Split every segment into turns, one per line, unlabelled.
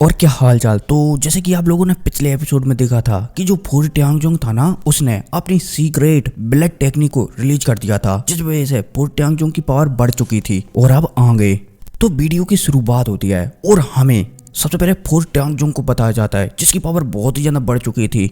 और क्या हाल चाल। तो जैसे कि आप लोगों ने पिछले एपिसोड में देखा था कि जो फूर ट्यांगजोंग था ना, उसने अपनी सीक्रेट ब्लड टेक्निक को रिलीज कर दिया था, जिस वजह से फूर ट्यांगजोंग की पावर बढ़ चुकी थी और अब आगे तो वीडियो की शुरुआत होती है और हमें सबसे पहले फूर ट्यांगजोंग को बताया जाता है जिसकी पावर बहुत ही ज्यादा बढ़ चुकी थी।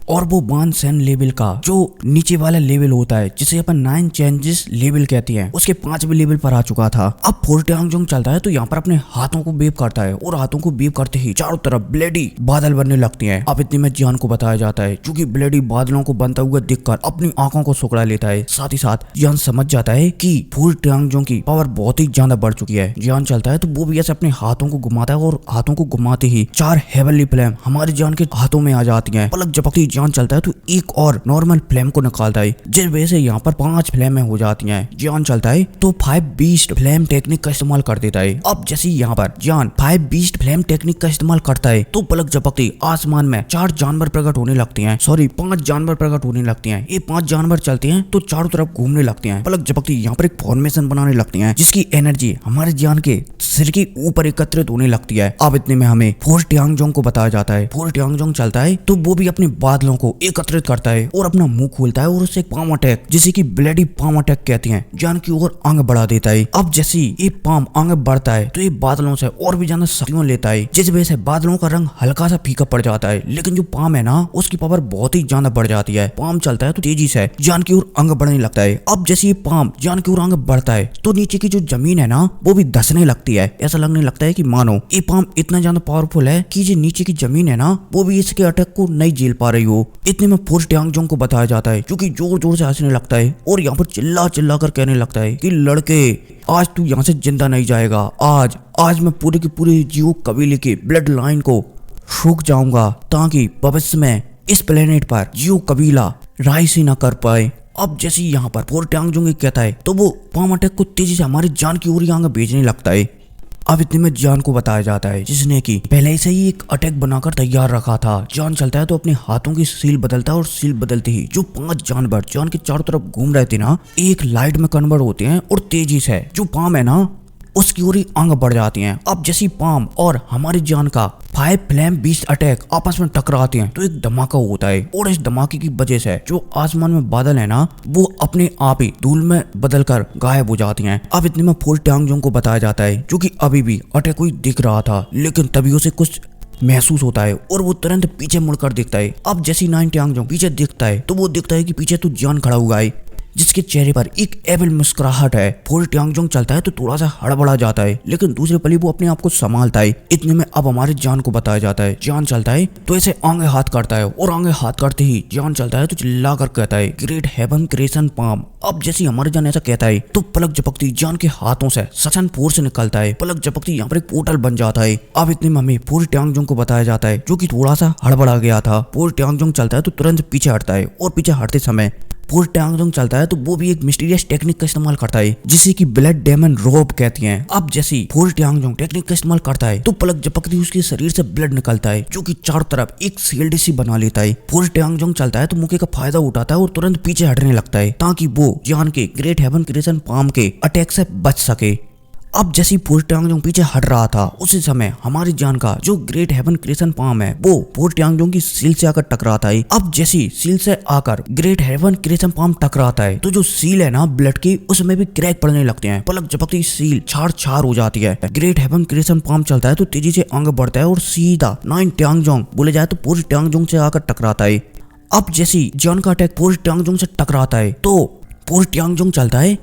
और वो वान सेन लेवल का जो नीचे वाला लेवल होता है जिसे अपन 9 चेंजेस लेवल कहते हैं, उसके 5वें लेवल पर आ चुका था। अब फूर ट्यांगजोंग चलता है तो यहाँ पर अपने हाथों को वेव करता है और हाथों को वेव करते ही चारों तरफ ब्लेडी बादल बनने लगते हैं। अब इतने में जियान को बताया जाता है, क्योंकि ब्लेडी बादलों को बनता हुआ देखकर अपनी आंखों को सुकड़ा लेता है। साथ ही साथ जियान समझ जाता है कि फूर ट्यांगजोंग की पावर बहुत ही ज्यादा बढ़ चुकी है। जियान चलता है तो वो भी ऐसे अपने हाथों को घुमाता है और हाथों को घुमाते ही 4 हेवनली फ्लेम हमारे जियान के हाथों में आ जाती है। पलक झपकते जियान चलता है तो एक और नॉर्मल फ्लेम को निकालता है, जिस वजह से यहाँ पर 5 फ्लेमें हो जाती हैं। जियान चलता है तो 5 बीस्ट फ्लेम टेक्निक का इस्तेमाल कर देता है। अब जैसे यहाँ पर जियान 5 बीस्ट फ्लेम टेक्निक का इस्तेमाल करता है तो पलक झपकते आसमान में 4 जानवर प्रकट होने लगते हैं, 5 जानवर प्रकट होने लगते हैं। ये 5 जानवर चलते हैं तो चारों तरफ घूमने लगते हैं। पलक झपकते यहाँ पर एक फॉर्मेशन बनाने लगते हैं जिसकी एनर्जी हमारे जियान के सिर के ऊपर एकत्रित होने लगती है। अब इतने में हमें फूर ट्यांगजोंग को बताया जाता है। फूर ट्यांगजोंग चलता है तो वो भी अपने बादलों को एकत्रित करता है और अपना मुंह खोलता है और उसे पाम अटैक, जिसे कि ब्लेडी पाम अटैक कहते हैं, जान की ओर आगे बढ़ा देता है। अब जैसे ये पाम आगे बढ़ता है तो ये बादलों से और भी ज्यादा शक्तियां लेता है, जिस वजह से बादलों का रंग हल्का सा फीका पड़ जाता है। लेकिन जो पाम है ना, उसकी पावर बहुत ही ज्यादा बढ़ जाती है। पाम चलता है तो तेजी से जान की ओर आगे बढ़ने लगता है। अब जैसे ये पाम जान की ओर आगे बढ़ता है तो नीचे की जो जमीन है ना, वो भी धंसने लगती है। ऐसा लगने लगता है कि मानो ये पाम इतना ज्यादा पावरफुल है कि जो नीचे की जमीन है ना, वो भी इसके अटैक को नहीं झेल पा रही हो। इतने में फूर ट्यांगजोंग को बताया जाता है, क्योंकि जोर जोर से हंसने लगता है और यहाँ पर चिल्ला चिल्ला कर कहने लगता है कि लड़के, आज तू यहाँ से जिंदा नहीं जाएगा। आज मैं पूरे की पूरे जियो कबीले के ब्लड लाइन को सूख जाऊंगा ताकि भविष्य में इस प्लेनेट पर जियो कबीला राइज ही ना कर पाए। अब जैसे यहाँ पर फूर ट्यांगजोंग कहता है तो वो पाम अटैक को तेजी से हमारी जान की ओर आगे भेजने लगता है। अब इतने में जान को बताया जाता है, जिसने कि पहले से ही एक अटैक बनाकर तैयार रखा था। जान चलता है तो अपने हाथों की सील बदलता है और सील बदलते ही जो 5 जानवर जान के चारों तरफ घूम रहे थे ना, एक लाइट में कन्वर्ट होते हैं और तेजी से जो पाम है ना, उसकी ओर आगे बढ़ जाती हैं। अब जैसी पाम और हमारी जान का 5 फ्लेम बीस्ट अटैक आपस में टकराते हैं तो एक धमाका होता है और इस धमाके की वजह से जो आसमान में बादल है ना, वो अपने आप ही धूल में बदलकर गायब हो जाती हैं। अब इतने में फूर ट्यांगजोंग को बताया जाता है, जो कि अभी भी अटैक कोई दिख रहा था, लेकिन तभी उसे कुछ महसूस होता है और वो तुरंत पीछे मुड़कर देखता है। अब जैसी 9 ट्यांगजोंग पीछे देखता है तो वो देखता है कि पीछे तो जान खड़ा हुआ है, जिसके चेहरे पर एक एविल मुस्कुराहट है। फूर ट्यांगजोंग चलता है तो थोड़ा सा हड़बड़ा जाता है, लेकिन दूसरे पल वो अपने आप को संभालता है। इतने में अब हमारे जान को बताया जाता है। जान चलता है तो ऐसे आगे हाथ करता है और आगे हाथ करते ही जान चलता है तो चिल्ला कर कहता है, ग्रेट हेवन क्रिएशन पाम। अब जैसे हमारे जान ऐसा कहता है तो पलक झपकती जान के हाथों से सचन फोर्स निकलता है। पलक झपकती यहाँ पर एक पोर्टल बन जाता है। अब इतने में हमें फूर ट्यांगजोंग को बताया जाता है, जो कि थोड़ा सा हड़बड़ा गया था। फूर ट्यांगजोंग चलता है तो तुरंत पीछे हटता है और पीछे हटते समय फूर ट्यांगजोंग चलता है तो वो भी एक मिस्टीरियस टेक्निक का इस्तेमाल करता है, जिसे कि ब्लड डेमन रोब कहती हैं। अब जैसे फूर ट्यांगजोंग टेक्निक का इस्तेमाल करता है तो पलक झपकती उसके शरीर से ब्लड निकलता है, जो कि चारों तरफ एक शील्ड सी बना लेता है। फूर ट्यांगजोंग चलता है तो मौके का फायदा उठाता है और तुरंत पीछे हटने लगता है ताकि वो जान के ग्रेट हेवन क्रिएशन पाम के अटैक से बच सके। अब जैसी फूर ट्यांगजोंग पीछे हट रहा था, उसी समय हमारी जान का जो ग्रेट हेवन क्रिएशन पाम है वो फूर ट्यांगजोंग की सील से आकर टकराता है। अब जैसी सील से आकर ग्रेट हेवन क्रिएशन पाम टकराता है तो जो सील है ना ब्लड की, उसमें भी क्रैक पड़ने लगते हैं। पलक झपकती सील छाड़ छाड़ हो जाती है। ग्रेट हेवन क्रिएशन पाम चलता है तो तेजी से आगे बढ़ता है और सीधा 9 ट्यांगजोंग बोले जाए तो फूर ट्यांगजोंग से आकर टकराता है। अब जैसी जान का अटैक फूर ट्यांगजोंग से टकराता है तो फूर ट्यांगजोंग चलता है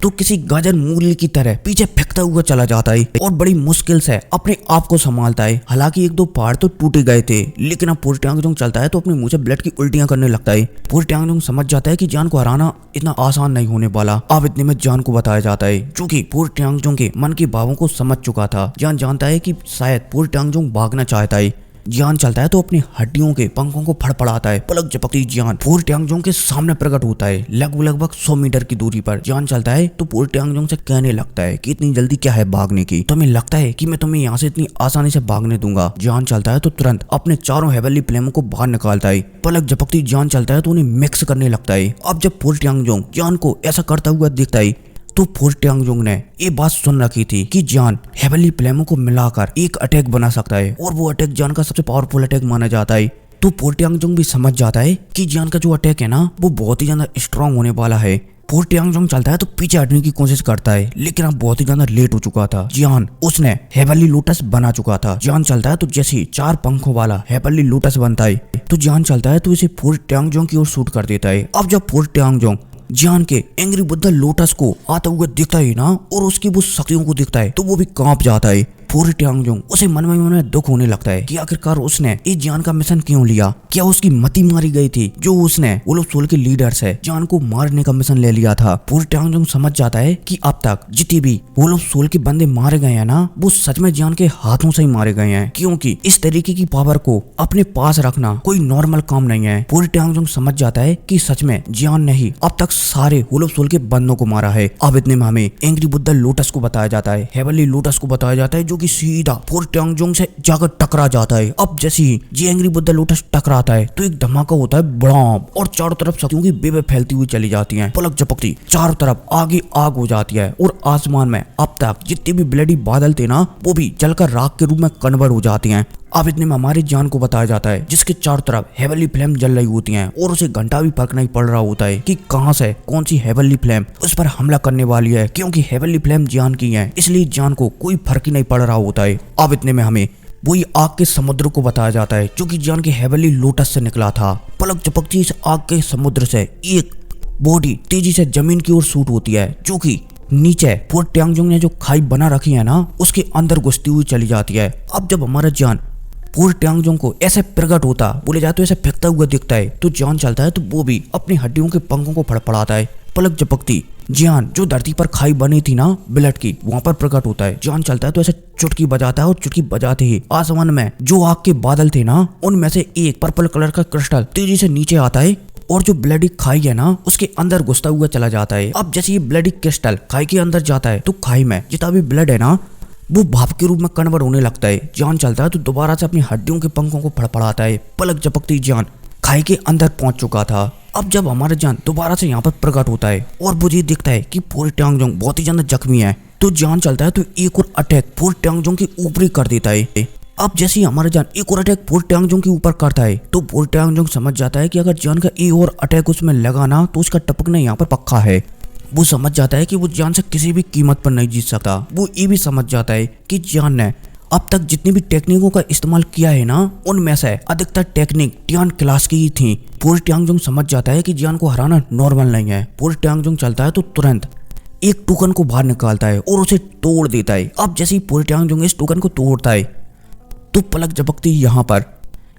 तो किसी गाजर मूली की तरह पीछे फेंकता हुआ चला जाता है और बड़ी मुश्किल से अपने आप को संभालता है। हालांकि 1-2 पहाड़ तो टूटे गए थे, लेकिन अब फूर ट्यांगजोंग चलता है तो अपने मुंह से ब्लड की उल्टियां करने लगता है। फूर ट्यांगजोंग समझ जाता है कि जान को हराना इतना आसान नहीं होने वाला। अब इतने में जान को बताया जाता है, जो कि फूर ट्यांगजोंग के मन के भावों को समझ चुका था। जान जानता है कि शायद फूर ट्यांगजोंग भागना चाहता है। जियान चलता है तो अपनी हड्डियों के पंखों को फड़फड़ाता है। पलक झपकती जियान फूर ट्यांगजोंग के सामने प्रकट होता है, लगभग 100 मीटर की दूरी पर। जियान चलता है तो फूर ट्यांगजोंग से कहने लगता है कि इतनी जल्दी क्या है भागने की, तुम्हें लगता है कि मैं तुम्हें यहाँ से इतनी आसानी से भागने दूंगा। जियान चलता है तो तुरंत अपने चारों हेवनली फ्लेमों को बाहर निकालता है। पलक झपकती जियान चलता है तो उन्हें मिक्स करने लगता है। अब जब फूर ट्यांगजोंग जियान को ऐसा करता हुआ देखता है तो फोर्ट ट्यांगजोंग ने ये बात सुन रखी थी कि जान हेवनली फ्लेमों को मिलाकर एक अटैक बना सकता है और वो अटैक जान का सबसे पावरफुल अटैक माना जाता है। तो फोर्ट ट्यांगजोंग भी समझ जाता है कि जान का जो अटैक है ना वो बहुत ही ज्यादा स्ट्रांग होने वाला है। फोर्ट ट्यांगजोंग चलता है तो पीछे हटने की कोशिश करता है, लेकिन अब बहुत ही ज्यादा लेट हो चुका था। जियान उसने हेवनली लोटस बना चुका था। जियान चलता है तो जैसे ही 4 पंखों वाला हेवनली लोटस बनता है तो जियान चलता है तो इसे फोर्ट ट्यांगजोंग की ओर शूट कर देता है। अब जब फोर्ट ट्यांगजोंग जियान के एंग्री बुद्धा लोटस को आता हुआ दिखता है ना और उसकी वो शक्तियों को दिखता है तो वो भी कांप जाता है। फोर्ट ट्यांगजोंग उसे मन में दुख होने लगता है कि आखिरकार उसने इस जियान का मिशन क्यों लिया। क्या उसकी मति मारी गई थी जो उसने वो लोग सोल के लीडर्स है जियान को मारने का मिशन ले लिया था। फोर्ट ट्यांगजोंग समझ जाता है कि अब तक जितने भी वो लोग सोल के बंदे मारे गए हैं ना वो सच में जियान के हाथों से ही मारे गए हैं, क्योंकि इस तरीके की पावर को अपने पास रखना कोई नॉर्मल काम नहीं है। फोर्ट ट्यांगजोंग समझ जाता है कि सच में जियान ने ही अब तक सारे वो लोग सोल के बंदों को मारा है। अब इतने में हमें एंग्री बुद्धा लोटस को बताया जाता है, हेवनली लोटस को बताया जाता है जो कि सीधा फोर्ट ट्यांगजोंग से जाकर टकरा जाता है। अब जैसे ही जी एंग्री बुद्धा लोटस टकराता है तो एक धमाका होता है बड़ा और चारों तरफ शक्तियों की बेबे फैलती हुई चली जाती हैं। पलक झपकती चारों तरफ आग ही आग हो जाती है और आसमान में अब तक जितने भी ब्लडी बादल थे ना वो भी जलकर राख के रूप में कन्वर्ट हो जाती हैं। अब इतने में हमारे जान को बताया जाता है जिसके चारों तरफ हेवनली फ्लेम जल रही होती हैं और उसे घंटा भी फर्क नहीं पड़ रहा होता है कि कहां से कौन सी हेवनली फ्लेम उस पर हमला करने वाली है, क्योंकि हेवनली फ्लेम जान की है इसलिए जान को कोई फर्क ही नहीं पड़ रहा होता है। अब इतने में हमें वही आग के समुद्र को बताया जाता है जो कि जान के हेवनली लोटस से निकला था। पलक झपकती इस आग के समुद्र से एक बॉडी तेजी से जमीन की ओर शूट होती है जो कि नीचे फोर्ट ट्यांगजोंग ने जो खाई बना रखी है ना उसके अंदर घुसती हुई चली जाती है। अब जब हमारा जान फोर्ट ट्यांगजोंग को ऐसे प्रकट होता बोले जाए तो ऐसे फेंकता हुआ दिखता है तो जान चलता है तो वो भी अपनी हड्डियों के पंखों को फड़फड़ाता है। पलक झपकती जियान जो धरती पर खाई बनी थी ना ब्लड की वहां पर प्रकट होता है। जान चलता है तो ऐसे चुटकी बजाता है और चुटकी बजाते ही आसमान में जो आग के बादल थे ना उनमें से एक पर्पल कलर का क्रिस्टल तेजी से नीचे आता है और जो ब्लडी खाई है ना उसके अंदर घुसता हुआ चला जाता है। अब जैसे ये ब्लडी क्रिस्टल खाई के अंदर जाता है तो खाई में जितना भी ब्लड है ना वो भाप के रूप में कन्वर्ट होने लगता है। जान चलता है तो दोबारा से अपनी हड्डियों के पंखों को फड़फड़ाता है। पलक झपकती जान खाई के अंदर पहुंच चुका था। अब जब हमारा जान दोबारा से यहाँ पर प्रकट होता है और मुझे दिखता है कि फोर्ट ट्यांगजोंग बहुत ही ज्यादा जख्मी है तो जान चलता है तो एक और अटैक फोर्ट ट्यांगजोंग के ऊपर ही कर देता है। अब जैसे ही हमारा जान एक और अटैक फोर्ट ट्यांगजोंग के ऊपर करता है तो फोर्ट ट्यांगजोंग समझ जाता है कि अगर जान का एक और अटैक उसमें लगा ना तो उसका टपकना यहाँ पर पक्का है। वो समझ जाता है कि वो जान से किसी भी कीमत पर नहीं जीत सकता। वो ये भी समझ जाता है कि जान ने अब तक जितनी भी टेक्निकों का इस्तेमाल किया है ना उनमें से अधिकतर टेक्निक टियान क्लास की ही थी। फोर्ट ट्यांगजोंग समझ जाता है कि जान को हराना नॉर्मल नहीं है। फोर्ट ट्यांगजोंग चलता है तो तुरंत एक टोकन को बाहर निकालता है और उसे तोड़ देता है। अब जैसे ही फोर्ट ट्यांगजोंग इस टोकन को तोड़ता है तो पलक झपकती यहाँ पर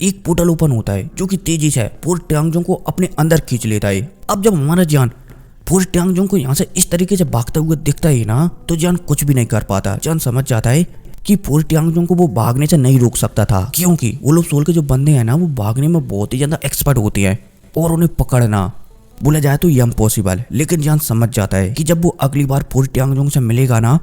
एक पोर्टल ओपन होता है जो कि तेजी से फोर्ट ट्यांगजोंग को अपने अंदर खींच लेता है। अब जब हमारा जान फोर्ट ट्यांगजोंग को यहाँ से इस तरीके से भागता हुआ दिखता है ना तो जान कुछ भी नहीं कर पाता। जान समझ जाता है कि फोर्ट ट्यांगजोंग को वो भागने से नहीं रोक सकता था, क्योंकि वो लोग सोल के जो बंदे हैं ना वो भागने में बहुत ही ज्यादा एक्सपर्ट होते हैं और उन्हें पकड़ना बोला जाए तो ये इम्पॉसिबल। लेकिन जान समझ जाता है कि जब वो अगली बार फोर्ट ट्यांगजोंग से मिलेगा ना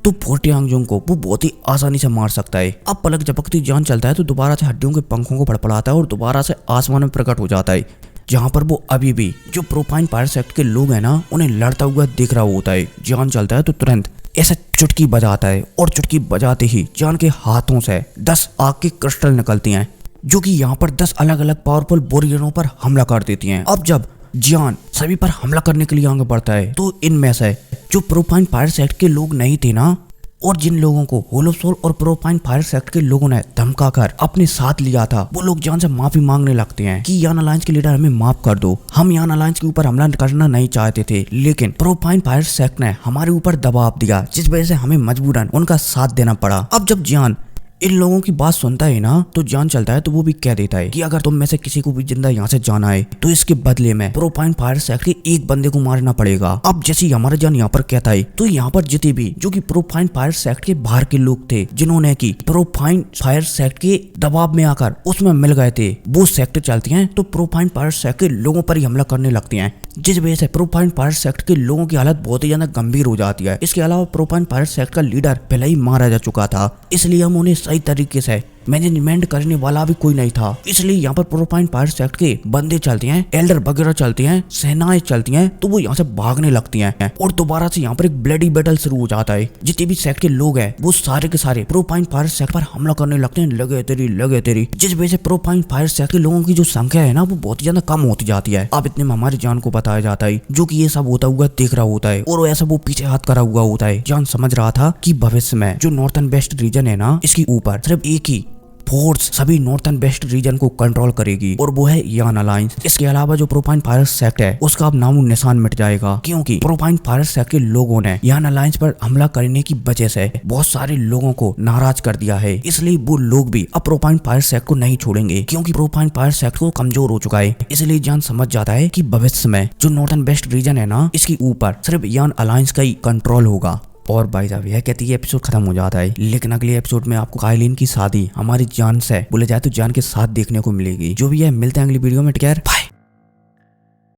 तो फोर्ट ट्यांगजोंग को वो बहुत ही आसानी से मार सकता है। अब पलक झपकती जान चलता है तो दोबारा से हड्डियों के पंखों को फड़फड़ाता है और दोबारा से आसमान में प्रकट हो जाता है, जहाँ पर वो अभी भी जो प्रोपाइन पायर सेक्ट के लोग हैं ना उन्हें लड़ता हुआ दिख रहा होता है। जान चलता है तो तुरंत ऐसा चुटकी बजाता है और चुटकी बजाते ही जान के हाथों से 10 आग के क्रिस्टल निकलती हैं जो कि यहाँ पर 10 अलग अलग पावरफुल वॉरियरों पर हमला कर देती हैं। अब जब जान सभी पर हमला करने के लिए आगे बढ़ता है तो इनमें से जो प्रोपाइन फायर सेक्ट के लोग नहीं थे ना और जिन लोगों को होलो सोल और प्रोपाइन फायर सेक्ट के लोगों ने धमकाकर अपने साथ लिया था वो लोग जान से माफी मांगने लगते हैं कि यान अलायंस के लीडर हमें माफ कर दो, हम यान अलायंस के ऊपर हमला करना नहीं चाहते थे लेकिन प्रोपाइन फायर सेक्ट ने हमारे ऊपर दबाव दिया जिस वजह से हमें मजबूरन उनका साथ देना पड़ा। अब जब जान इन लोगों की बात सुनता है ना तो जान चलता है तो वो भी कह देता है कि अगर तुम में से किसी को भी जिंदा यहाँ से जाना है तो इसके बदले में प्रोपाइन फायर सेक्ट के एक बंदे को मारना पड़ेगा। अब जैसे हमारा जान यहाँ पर कहता है तो यहाँ पर जितने भी जो कि प्रोपाइन फायर सेक्ट के बाहर के लोग थे जिन्होंने की प्रोपाइन फायर सेक्ट के दबाव में आकर उसमें मिल गए थे वो सेक्ट चलती हैं तो प्रोपाइन फायर सेक्ट के लोगों पर ही हमला करने लगती हैं जिस वजह से प्रोपाइन फायर सेक्ट के लोगों की हालत बहुत ही ज्यादा गंभीर हो जाती है। इसके अलावा प्रोपाइन फायर सेक्ट का लीडर पहले ही मारा जा चुका था इसलिए हम उन्हें सही तरीके से मैनेजमेंट करने वाला भी कोई नहीं था। इसलिए यहाँ पर प्रोपाइन फायर सेक्ट के बंदे चलते हैं, एल्डर वगैरह चलते हैं, सेनाएं चलती हैं, तो वो यहाँ से भागने लगती हैं और दोबारा से यहाँ पर एक ब्लडी बैटल शुरू हो जाता है। जितने भी सेक्ट के लोग हैं वो सारे के सारे प्रोपाइन फायर सेक्ट पर हमला करने लगते हैं, लगे तेरी, जिस वजह से प्रोपाइन फायर सेक्ट के लोगों की जो संख्या है ना वो बहुत ज्यादा कम होती जाती है। अब इतने में हमारी जान को बताया जाता है, जो कि ये सब होता हुआ देख रहा होता है और ऐसा वो पीछे हाथ करा हुआ होता है। जान समझ रहा था कि भविष्य में जो नॉर्थ एंड वेस्ट रीजन है ना, इसके ऊपर सिर्फ एक ही फोर्स सभी नॉर्थ एंड वेस्ट रीजन को कंट्रोल करेगी और वो है यान अलायंस। इसके अलावा जो प्रोपाइन फायर सेक्ट है उसका अब नामो निशान मिट जाएगा, क्योंकि प्रोपाइन फायर सेक्ट के लोगों ने यान अलायंस पर हमला करने की वजह से बहुत सारे लोगों को नाराज कर दिया है। इसलिए वो लोग भी अब प्रोपाइन फायर सेक्ट को नहीं छोड़ेंगे, क्योंकि प्रोपाइन फायर सेक्ट को कमजोर हो चुका है। इसलिए जान समझ जाता है कि भविष्य में जो नॉर्थ एंड वेस्ट रीजन है ना, इसके ऊपर सिर्फ यान अलायंस का ही कंट्रोल होगा। और भाई साहब यह कहती है एपिसोड खत्म हो जाता है, लेकिन अगले एपिसोड में आपको काइलिन की शादी हमारी जान से बोले जाए तो जान के साथ देखने को मिलेगी। जो भी है मिलते हैं अगली वीडियो में, टेक केयर, बाय।